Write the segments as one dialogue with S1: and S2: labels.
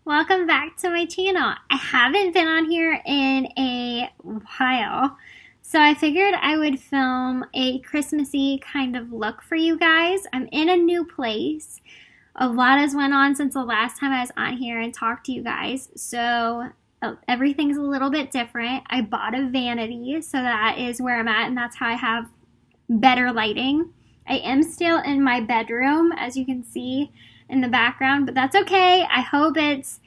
S1: Welcome back to my channel. I haven't been on here in a while, so I figured I would film a Christmassy kind of look for you guys. I'm in a new place. A lot has went on since the last time I was on here and talked to you guys, so everything's a little bit different. I bought a vanity, so that is where I'm at, and that's how I have better lighting. I am still in my bedroom, as you can see in the background, but that's okay. I hope it's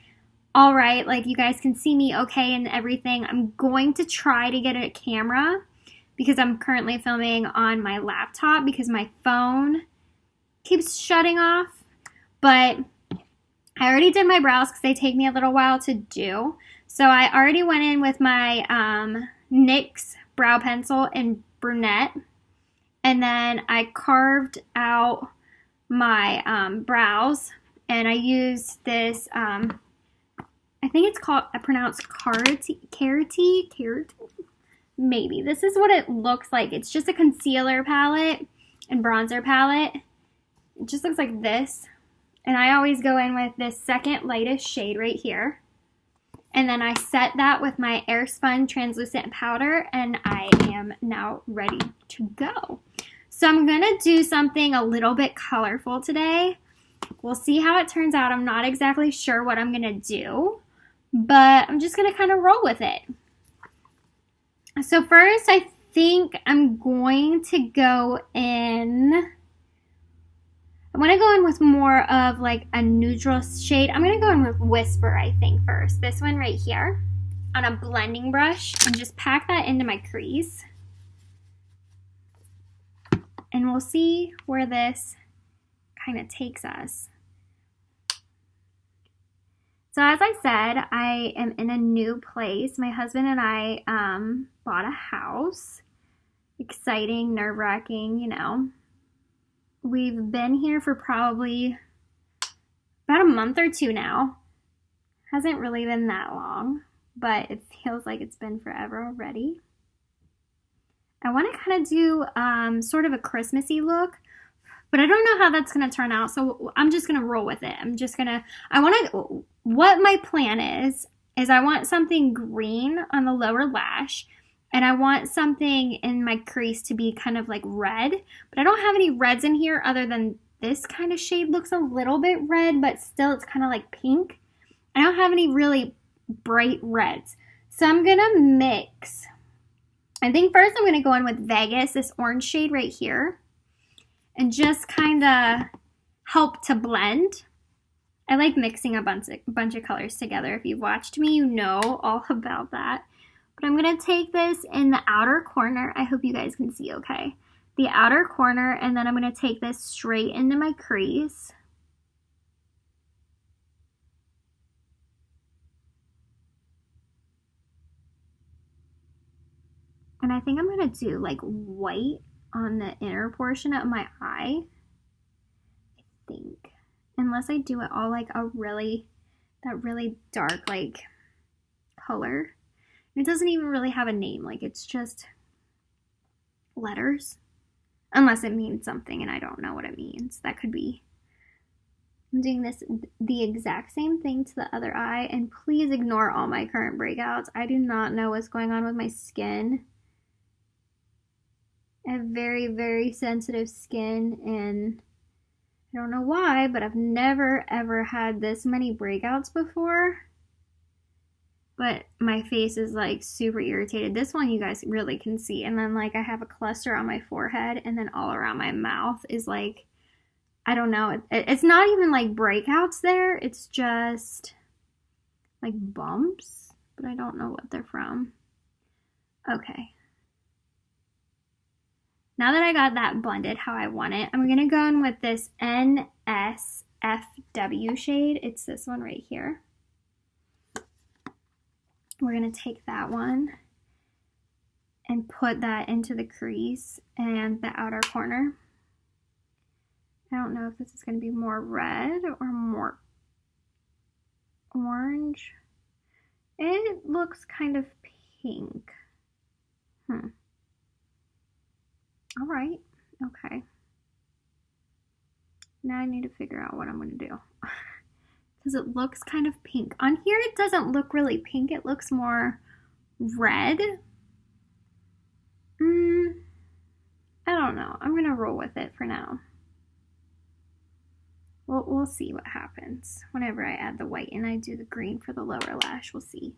S1: all right, like you guys can see me okay and everything. I'm going to try to get a camera because I'm currently filming on my laptop because my phone keeps shutting off. But I already did my brows because they take me a little while to do. So I already went in with my NYX brow pencil in Brunette, and then I carved out my brows, and I used this, I think it's called, I pronounced Karity, maybe. This is what it looks like. It's just a concealer palette and bronzer palette. It just looks like this. And I always go in with this second lightest shade right here. And then I set that with my Airspun translucent powder, and I am now ready to go. So I'm going to do something a little bit colorful today. We'll see how it turns out. I'm not exactly sure what I'm going to do, but I'm just going to kind of roll with it. So first, I think I'm going to go in, I want to go in with more of like a neutral shade. I'm going to go in with Whisper, I think, first. This one right here on a blending brush, and just pack that into my crease. And we'll see where this kind of takes us. So as I said, I am in a new place. My husband and I bought a house. Exciting, nerve-wracking, you know. We've been here for probably about a month or two now. Hasn't really been that long, but it feels like it's been forever already. I want to kind of do sort of a Christmassy look, but I don't know how that's going to turn out, so I'm just going to roll with it. What my plan is I want something green on the lower lash, and I want something in my crease to be kind of like red, but I don't have any reds in here other than this kind of shade looks a little bit red, but still it's kind of like pink. I don't have any really bright reds, so I'm going to mix. I think first I'm going to go in with Vegas, this orange shade right here, and just kind of help to blend. I like mixing a bunch of colors together. If you've watched me, you know all about that. But I'm going to take this in the outer corner. I hope you guys can see okay. The outer corner, and then I'm going to take this straight into my crease. And I think I'm going to do like white on the inner portion of my eye. I think. Unless I do it all like that really dark like color. It doesn't even really have a name. Like it's just letters. Unless it means something and I don't know what it means. That could be. I'm doing the exact same thing to the other eye. And please ignore all my current breakouts. I do not know what's going on with my skin. I have very, very sensitive skin, and I don't know why, but I've never ever had this many breakouts before. But my face is like super irritated. This one you guys really can see. And then like I have a cluster on my forehead, and then all around my mouth is like, I don't know. It's not even like breakouts there. It's just like bumps, but I don't know what they're from. Okay. Now that I got that blended how I want it, I'm going to go in with this NSFW shade. It's this one right here. We're going to take that one and put that into the crease and the outer corner. I don't know if this is going to be more red or more orange. It looks kind of pink. All right, okay. Now I need to figure out what I'm going to do. because it looks kind of pink. On here, it doesn't look really pink. It looks more red. I don't know. I'm going to roll with it for now. We'll see what happens whenever I add the white and I do the green for the lower lash. We'll see.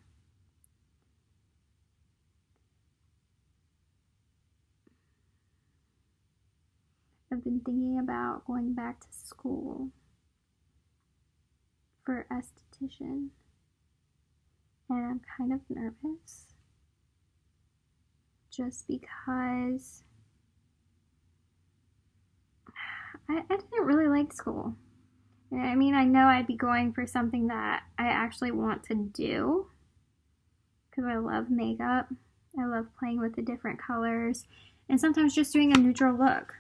S1: I've been thinking about going back to school for esthetician, and I'm kind of nervous just because I didn't really like school. I mean, I know I'd be going for something that I actually want to do because I love makeup. I love playing with the different colors and sometimes just doing a neutral look.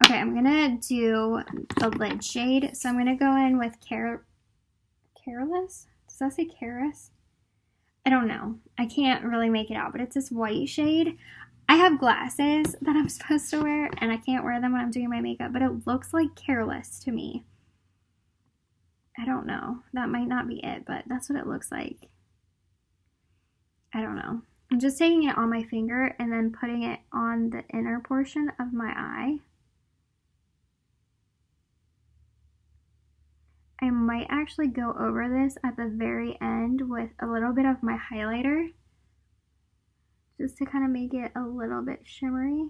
S1: Okay, I'm gonna do the lid shade. So I'm gonna go in with Careless? Does that say Careless? I don't know. I can't really make it out, but it's this white shade. I have glasses that I'm supposed to wear, and I can't wear them when I'm doing my makeup, but it looks like Careless to me. I don't know. That might not be it, but that's what it looks like. I don't know. I'm just taking it on my finger and then putting it on the inner portion of my eye. I might actually go over this at the very end with a little bit of my highlighter, just to kind of make it a little bit shimmery.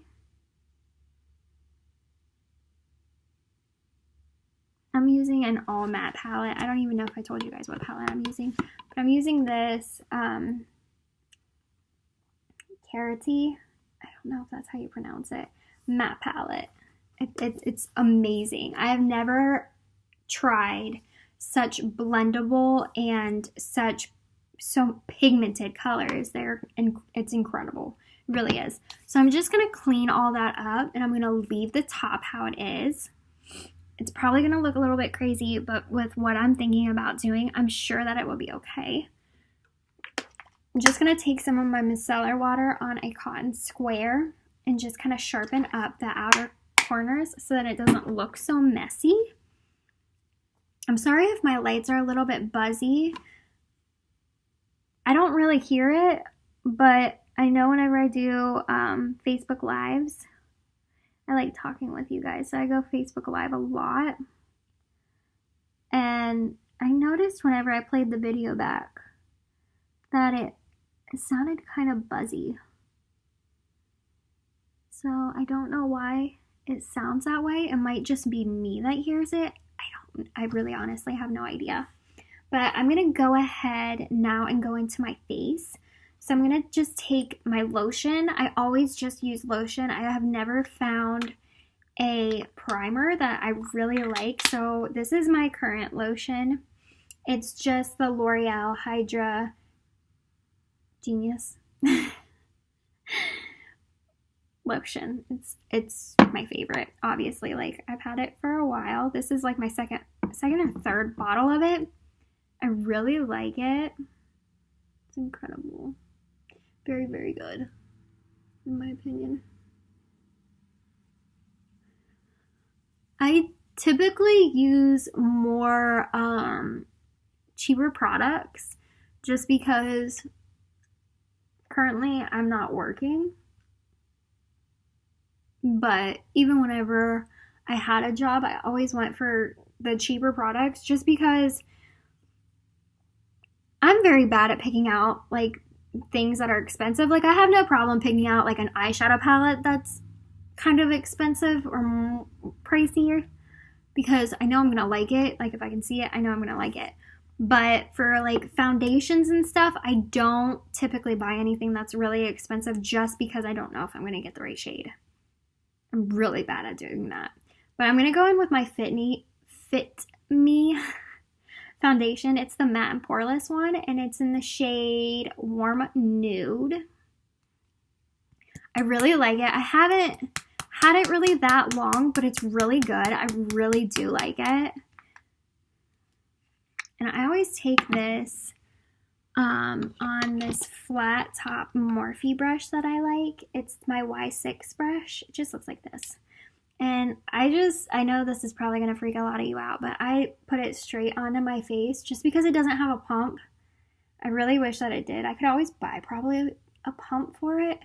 S1: I'm using an all matte palette. I don't even know if I told you guys what palette I'm using, but I'm using this Karity, I don't know if that's how you pronounce it, matte palette. It's amazing. I have never tried such blendable and so pigmented colors. It's incredible. It really is. So I'm just gonna clean all that up and I'm gonna leave the top how it is. It's probably gonna look a little bit crazy, but with what I'm thinking about doing, I'm sure that it will be okay. I'm just gonna take some of my micellar water on a cotton square and just kind of sharpen up the outer corners so that it doesn't look so messy. I'm sorry if my lights are a little bit buzzy. I don't really hear it, but I know whenever I do Facebook Lives, I like talking with you guys, so I go Facebook Live a lot. And I noticed whenever I played the video back that it sounded kind of buzzy. So I don't know why it sounds that way. It might just be me that hears it. I really honestly have no idea. But I'm going to go ahead now and go into my face. So I'm going to just take my lotion. I always just use lotion. I have never found a primer that I really like. So this is my current lotion. It's just the L'Oreal Hydra Genius lotion. It's my favorite, obviously. Like, I've had it for a while. This is like my second or third bottle of it. I really like it. It's incredible. Very, very good, in my opinion. I typically use more cheaper products just because currently I'm not working. But even whenever I had a job, I always went for the cheaper products just because I'm very bad at picking out like things that are expensive. Like, I have no problem picking out like an eyeshadow palette that's kind of expensive or pricier because I know I'm gonna like it. Like, if I can see it, I know I'm gonna like it. But for like foundations and stuff, I don't typically buy anything that's really expensive just because I don't know if I'm gonna get the right shade. I'm really bad at doing that. But I'm gonna go in with my Fit Me foundation. It's the matte and poreless one, and it's in the shade Warm Nude. I really like it. I haven't had it really that long, but it's really good. I really do like it. And I always take this on this flat top Morphe brush that I like. It's my Y6 brush. It just looks like this. And I know this is probably going to freak a lot of you out, but I put it straight onto my face just because it doesn't have a pump. I really wish that it did. I could always buy probably a pump for it,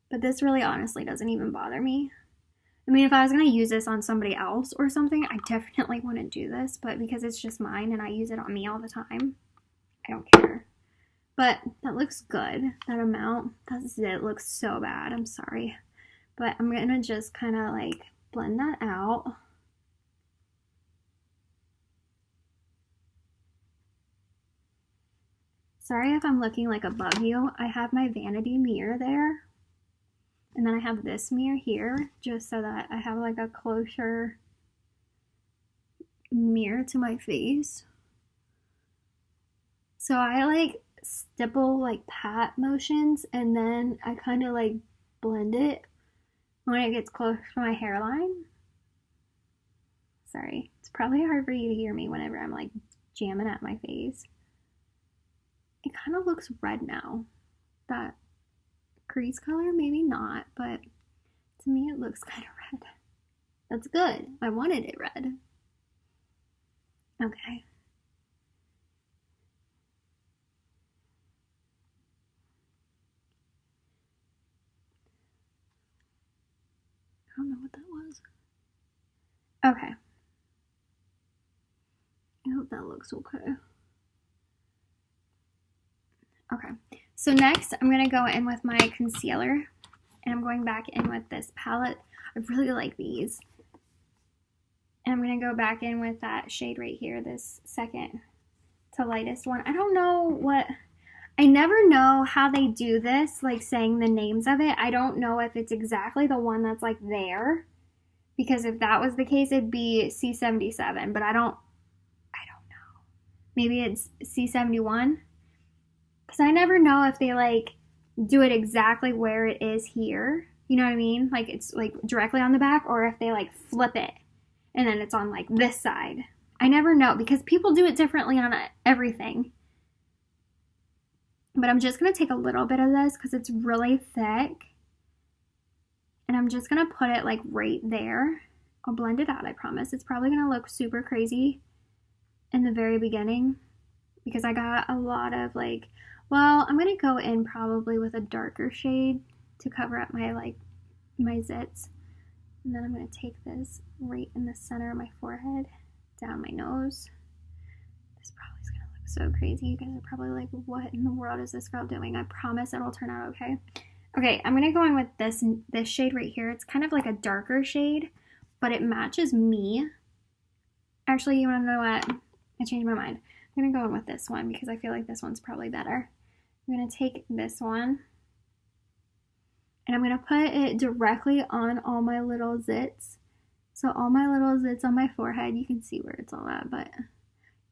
S1: but this really honestly doesn't even bother me. I mean, if I was going to use this on somebody else or something, I definitely wouldn't do this, but because it's just mine and I use it on me all the time, I don't care. But that looks good, that amount. That zit looks so bad, I'm sorry. But I'm going to just kind of like blend that out. Sorry if I'm looking like above you. I have my vanity mirror there. And then I have this mirror here, just so that I have like a closer mirror to my face. So I like stipple like pat motions, and then I kind of like blend it when it gets close to my hairline. Sorry, it's probably hard for you to hear me whenever I'm like jamming at my face. It kind of looks red now. That crease color, maybe not, but to me it looks kind of red. That's good. I wanted it red. Okay. I don't know what that was. Okay. I hope that looks okay. Okay, so next I'm going to go in with my concealer, and I'm going back in with this palette. I really like these. And I'm going to go back in with that shade right here, this second to lightest one. I don't know what, I never know how they do this, like saying the names of it. I don't know if it's exactly the one that's like there, because if that was the case, it'd be C77, but I don't know. Maybe it's C71. Because I never know if they like do it exactly where it is here. You know what I mean? Like it's like directly on the back, or if they like flip it and then it's on like this side. I never know because people do it differently on everything. But I'm just going to take a little bit of this because it's really thick. And I'm just going to put it like right there. I'll blend it out, I promise. It's probably going to look super crazy in the very beginning because I got a lot of like, well, I'm going to go in probably with a darker shade to cover up my my zits. And then I'm going to take this right in the center of my forehead, down my nose. This probably is going to look so crazy. You guys are probably like, what in the world is this girl doing? I promise it'll turn out okay. Okay, I'm going to go in with this shade right here. It's kind of like a darker shade, but it matches me. Actually, you want to know what? I changed my mind. I'm going to go in with this one because I feel like this one's probably better. I'm going to take this one and I'm going to put it directly on all my little zits. So all my little zits on my forehead, you can see where it's all at, but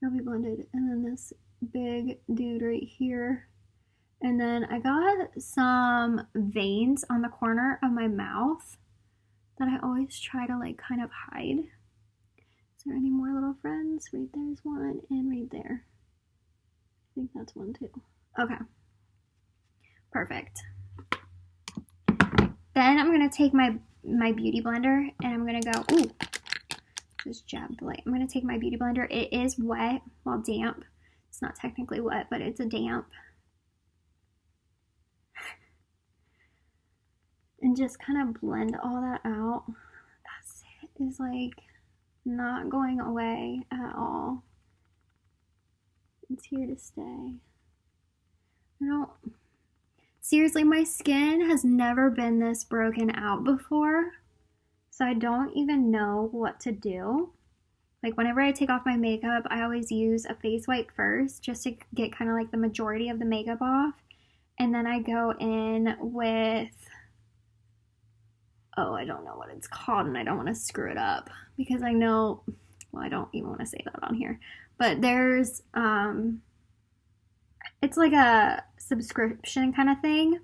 S1: it'll be blended. And then this big dude right here. And then I got some veins on the corner of my mouth that I always try to like kind of hide. Is there any more little friends? Right there's one, and right there. I think that's one too. Okay. Perfect. Then I'm going to take my beauty blender and I'm going to go, ooh, just jabbed the light. I'm going to take my beauty blender. It is wet, well damp. It's not technically wet, but it's a damp. And just kind of blend all that out. That is like not going away at all. It's here to stay. Seriously, my skin has never been this broken out before, so I don't even know what to do. Like whenever I take off my makeup, I always use a face wipe first just to get kind of like the majority of the makeup off. And then I go in with, oh, I don't know what it's called and I don't want to screw it up because I know, well, I don't even want to say that on here. But there's, it's like a subscription kind of thing.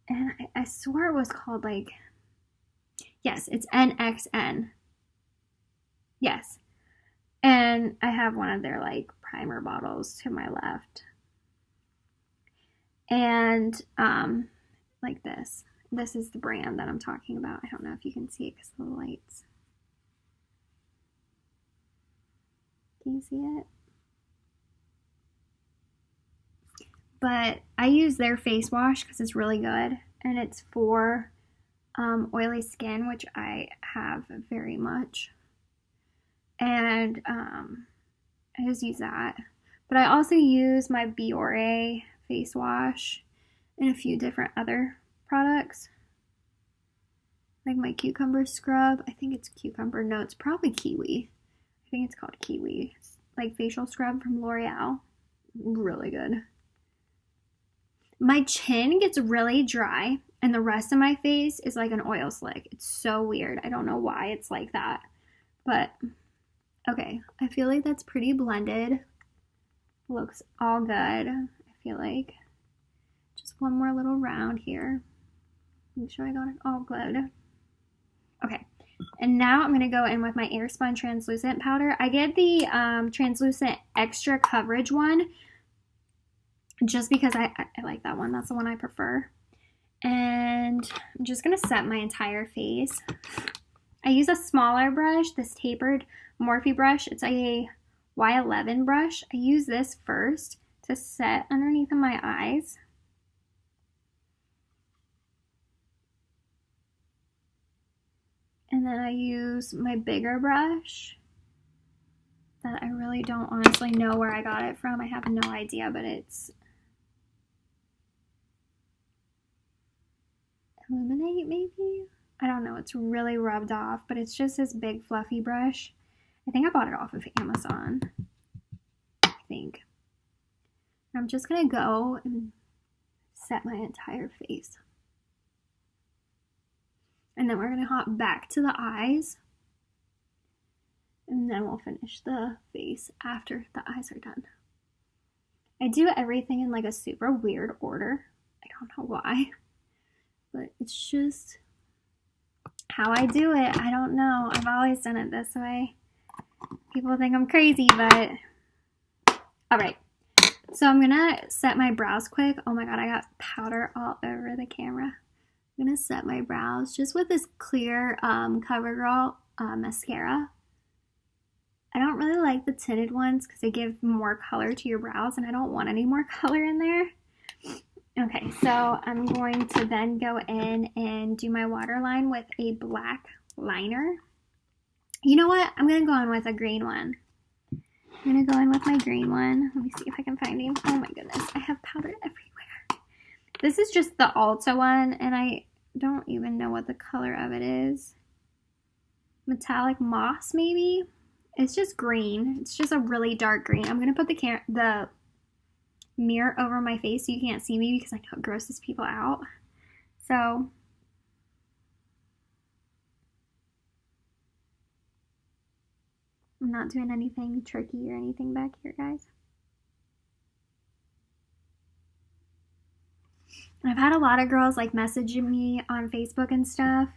S1: And I swear it was called like, yes, it's NXN. Yes. And I have one of their like primer bottles to my left. And like this. this is the brand that I'm talking about. I don't know if you can see it because of the lights. Can you see it? But I use their face wash because it's really good, and it's for oily skin, which I have very much, and I just use that. But I also use my Biore face wash and a few different other products, like my cucumber scrub. I think it's cucumber. No, it's probably kiwi. I think it's called kiwi. It's like facial scrub from L'Oreal. Really good. My chin gets really dry, and the rest of my face is like an oil slick. It's so weird. I don't know why it's like that. But, okay. I feel like that's pretty blended. Looks all good, I feel like. Just one more little round here. Make sure I got it all good. Okay. And now I'm going to go in with my Airspun translucent powder. I get the translucent extra coverage one just because I like that one. That's the one I prefer. And I'm just going to set my entire face. I use a smaller brush, this tapered Morphe brush. It's a Y11 brush. I use this first to set underneath of my eyes. And then I use my bigger brush that I really don't honestly know where I got it from. I have no idea, but it's Illuminate maybe? I don't know. It's really rubbed off, but it's just this big fluffy brush. I think I bought it off of Amazon. I think. I'm just going to go and set my entire face. And then we're going to hop back to the eyes. And then we'll finish the face after the eyes are done. I do everything in like a super weird order. I don't know why. But it's just how I do it. I don't know. I've always done it this way. People think I'm crazy, but alright. So I'm gonna set my brows quick. Oh my god, I got powder all over the camera. I'm gonna set my brows just with this clear CoverGirl mascara. I don't really like the tinted ones because they give more color to your brows, and I don't want any more color in there. Okay, so I'm going to then go in and do my waterline with a black liner. You know what? I'm going to go in with a green one. I'm going to go in with my green one. Let me see if I can find him. Oh my goodness, I have powder everywhere. This is just the Ulta one, and I don't even know what the color of it is. Metallic Moss, maybe? It's just green. It's just a really dark green. I'm going to put the mirror over my face so you can't see me because I know it grosses people out. So I'm not doing anything tricky or anything back here, guys. I've had a lot of girls like messaging me on Facebook and stuff.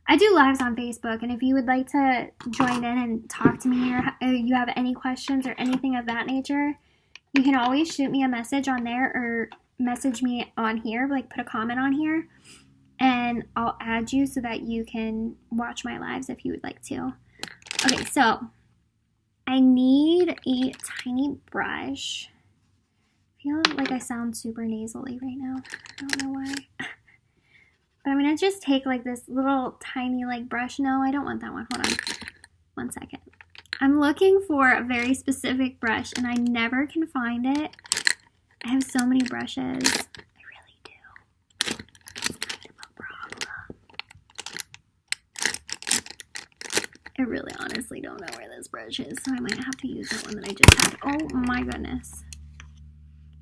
S1: I do lives on Facebook, and if you would like to join in and talk to me, or you have any questions or anything of that nature, you can always shoot me a message on there or message me on here, like put a comment on here, and I'll add you so that you can watch my lives if you would like to. Okay, so I need a tiny brush. I feel like I sound super nasally right now. I don't know why. But I'm going to just take like this little tiny like brush. No, I don't want that one. Hold on. 1 second. I'm looking for a very specific brush, and I never can find it. I have so many brushes. I really do. It's kind of a problem. I really honestly don't know where this brush is, so I might have to use that one that I just had. Oh my goodness.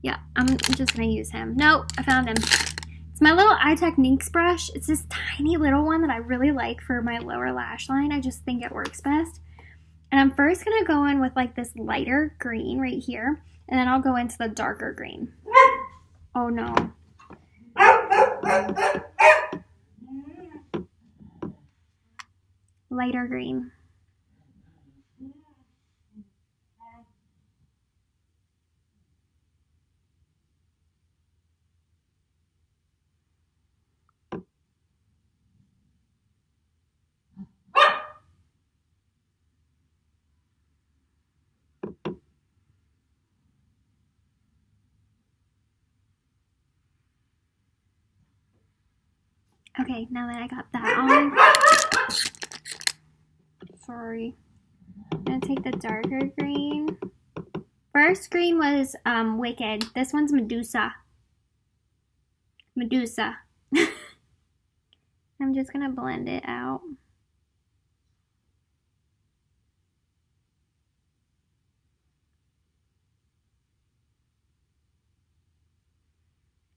S1: Yeah, I'm just going to use him. Nope, I found him. It's my little Eye Techniques brush. It's this tiny little one that I really like for my lower lash line. I just think it works best. And I'm first going to go in with like this lighter green right here. And then I'll go into the darker green. Oh no. Lighter green. Okay, now that I got that on, sorry, I'm gonna take the darker green. First green was Wicked. This one's Medusa. Medusa. I'm just gonna blend it out.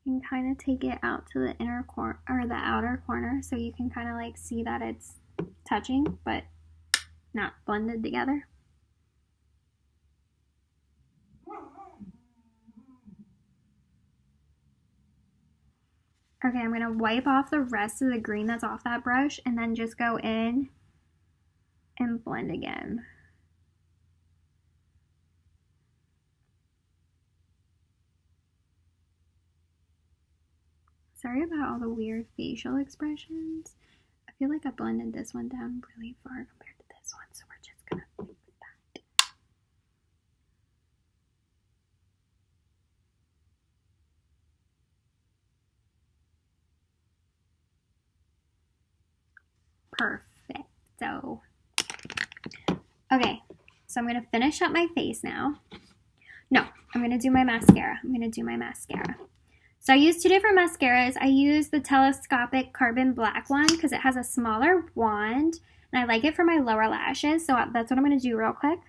S1: And kind of take it out to the inner corner or the outer corner so you can kind of like see that it's touching but not blended together. Okay, I'm gonna wipe off the rest of the green that's off that brush and then just go in and blend again. Sorry about all the weird facial expressions. I feel like I blended this one down really far compared to this one, so we're just gonna fix that. Perfecto. Okay, so I'm gonna finish up my face now. No, I'm gonna do my mascara. So I use two different mascaras. I use the Telescopic Carbon Black one because it has a smaller wand and I like it for my lower lashes. So that's what I'm going to do real quick.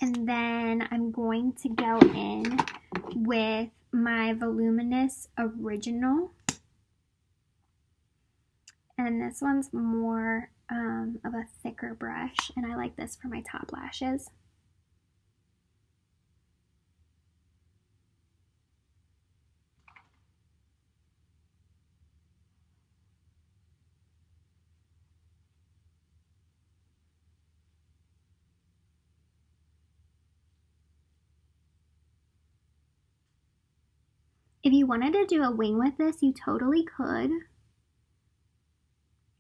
S1: And then I'm going to go in with my Voluminous Original. And this one's more of a thicker brush. And I like this for my top lashes. If you wanted to do a wing with this, you totally could.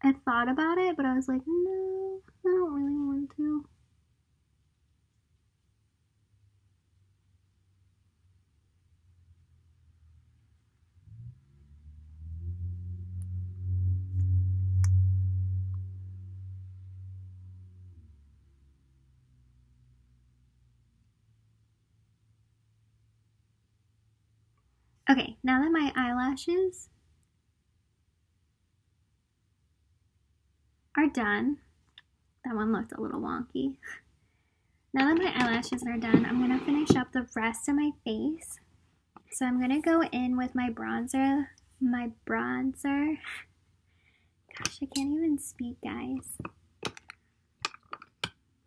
S1: I thought about it, but I was like, no, I don't really want to. Okay, now that my eyelashes are done, that one looked a little wonky. Now that my eyelashes are done, I'm going to finish up the rest of my face. So I'm going to go in with my bronzer. Gosh, I can't even speak, guys.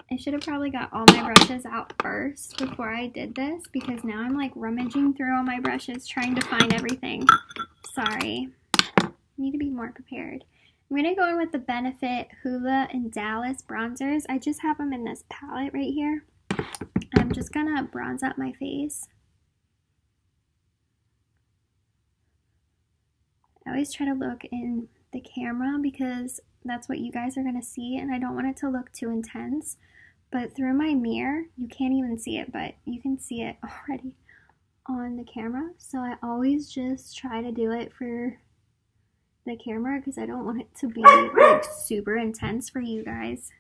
S1: I should have probably got all my brushes out first before I did this because now I'm like rummaging through all my brushes trying to find everything. Sorry. I need to be more prepared. I'm going to go in with the Benefit Hoola and Dallas bronzers. I just have them in this palette right here. I'm just going to bronze up my face. I always try to look in the camera because that's what you guys are going to see and I don't want it to look too intense. But through my mirror, you can't even see it, but you can see it already on the camera. So I always just try to do it for the camera because I don't want it to be like super intense for you guys.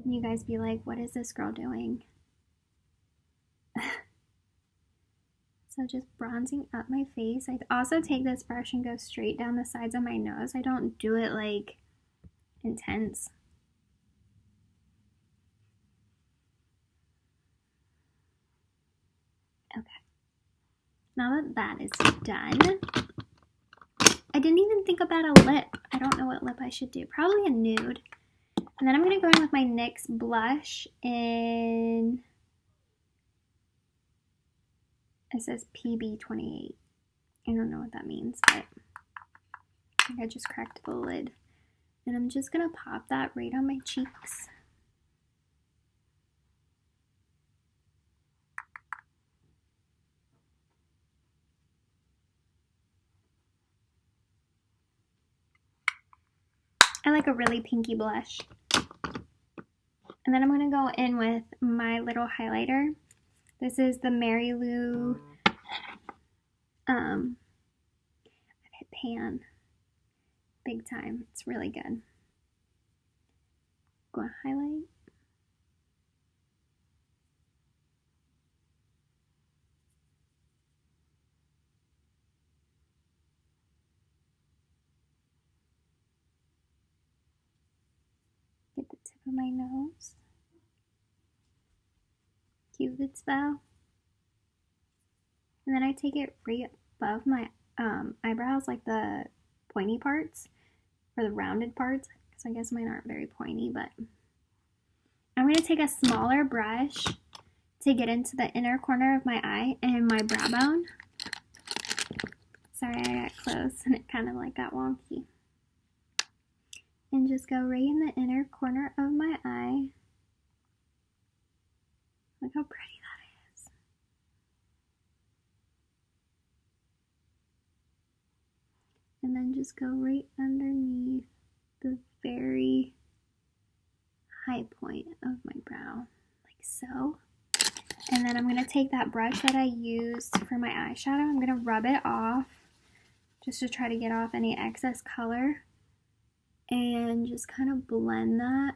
S1: And you guys be like, what is this girl doing? So just bronzing up my face. I also take this brush and go straight down the sides of my nose. I don't do it like intense. Okay. Now that that is done, I didn't even think about a lip. I don't know what lip I should do. Probably a nude. And then I'm going to go in with my NYX blush in, it says PB28. I don't know what that means, but I think I just cracked the lid. And I'm just going to pop that right on my cheeks. like a really pinky blush. And then I'm going to go in with my little highlighter. This is the Mary Lou I've hit pan big time. It's really good. Go to highlight. Get the tip of my nose. Cupid's bow. And then I take it right above my eyebrows, like the pointy parts, or the rounded parts, because I guess mine aren't very pointy, but I'm going to take a smaller brush to get into the inner corner of my eye and my brow bone. Sorry, I got close and it kind of like got wonky. And just go right in the inner corner of my eye. Look how pretty that is. And then just go right underneath the very high point of my brow, like so. And then I'm going to take that brush that I used for my eyeshadow. I'm going to rub it off just to try to get off any excess color. And just kind of blend that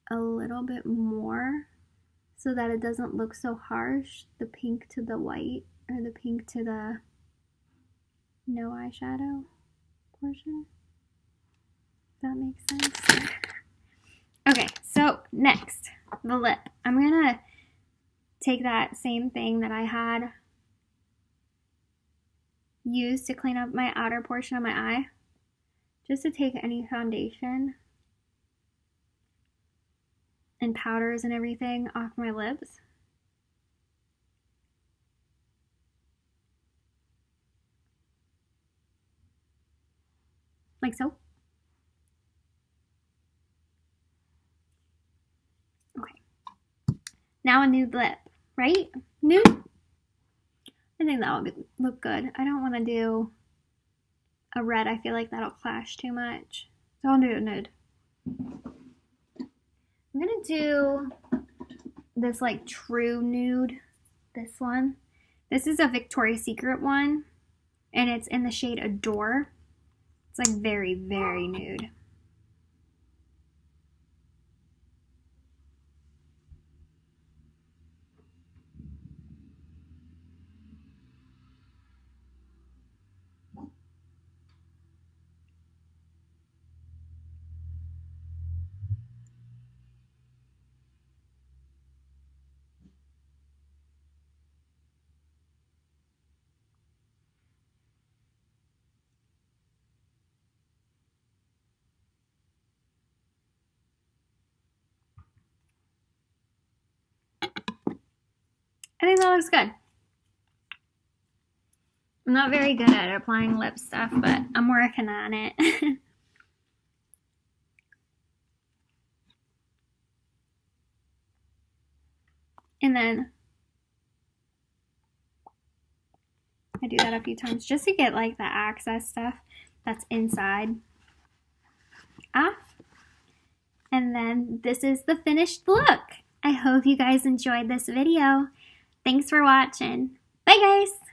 S1: a little bit more so that it doesn't look so harsh, the pink to the white, or the pink to the no eyeshadow portion. Does that make sense? Okay, so next, the lip. I'm gonna take that same thing that I had used to clean up my outer portion of my eye, just to take any foundation and powders and everything off my lips. Like so. Okay. Now a nude lip, right? Nude? I think that would look good. I don't want to do a red. I feel like that'll clash too much. So I'll do a nude. I'm going to do this like true nude. This one. This is a Victoria's Secret one. And it's in the shade Adore. It's like very, very nude. I think that looks good. I'm not very good at applying lip stuff, but I'm working on it. And then I do that a few times just to get like the excess stuff that's inside off. And then this is the finished look. I hope you guys enjoyed this video. Thanks for watching. Bye guys!